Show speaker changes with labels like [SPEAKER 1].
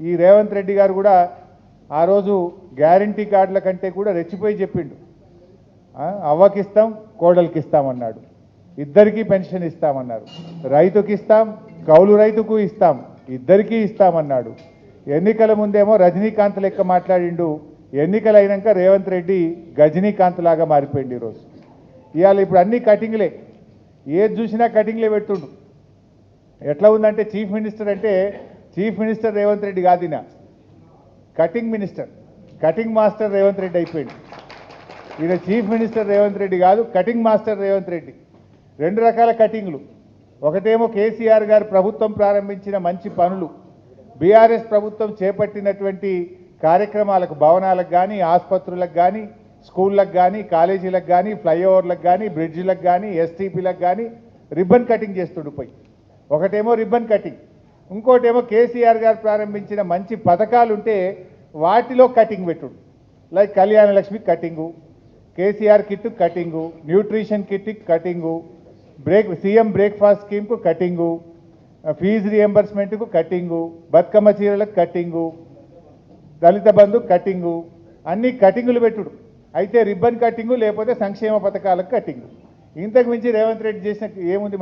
[SPEAKER 1] ఈ రేవంత్ రెడ్డి గారు కూడా ఆ రోజు గ్యారంటీ కార్డుల కంటే కూడా రెచ్చిపోయి చెప్పిండు. అవ్వకిస్తాం కోడలికి ఇస్తామన్నాడు, ఇద్దరికీ పెన్షన్ ఇస్తామన్నారు, రైతుకి ఇస్తాం కౌలు రైతుకు ఇస్తాం, ఇద్దరికీ ఇస్తామన్నాడు. ఎన్నికల ముందేమో రజనీకాంత్ లెక్క మాట్లాడిండు, ఎన్నికలు అయినాక రేవంత్ రెడ్డి గజనీకాంత్ లాగా మారిపోయింది. ఈరోజు ఇవాళ ఇప్పుడు అన్ని కటింగ్లే, ఏది చూసినా కటింగ్లే పెడుతుండు. ఎట్లా ఉందంటే చీఫ్ మినిస్టర్ అంటే చీఫ్ మినిస్టర్ రేవంత్ రెడ్డి కాదినా, cutting minister, cutting master Revanth Reddy అయిపోయింది. ఈయన చీఫ్ మినిస్టర్ రేవంత్ రెడ్డి కాదు, కటింగ్ మాస్టర్ రేవంత్ రెడ్డి. రెండు రకాల కటింగ్లు. ఒకటేమో కేసీఆర్ గారు ప్రభుత్వం ప్రారంభించిన మంచి పనులు, బీఆర్ఎస్ ప్రభుత్వం చేపట్టినటువంటి కార్యక్రమాలకు, భవనాలకు కానీ, ఆసుపత్రులకు కానీ, స్కూళ్ళకు కానీ, కాలేజీలకు కానీ, ఫ్లైఓవర్లకు కానీ, బ్రిడ్జిలకు కానీ, ఎస్టీపీలకు కానీ రిబ్బన్ కటింగ్ చేస్తుండిపోయి. ఒకటేమో రిబ్బన్ కటింగ్, ఇంకోటేమో కేసీఆర్ గారు ప్రారంభించిన మంచి పథకాలు ఉంటే వాటిలో కటింగ్ పెట్టుడు. Like Kalyana Lakshmi cutting, KCR kit cutting, nutrition kit cutting, CM breakfast స్కీమ్కు కటింగు, ఫీజు రియంబర్స్మెంట్కు కటింగు, బతుకమ్మ చీరలకు కటింగు, దళిత బంధు కటింగు, అన్ని కటింగులు పెట్టుడు. అయితే రిబ్బన్ కటింగు లేకపోతే సంక్షేమ పథకాలకు కటింగు. ఇంతకు మించి రేవంత్ రెడ్డి చేసిన ఏముంది?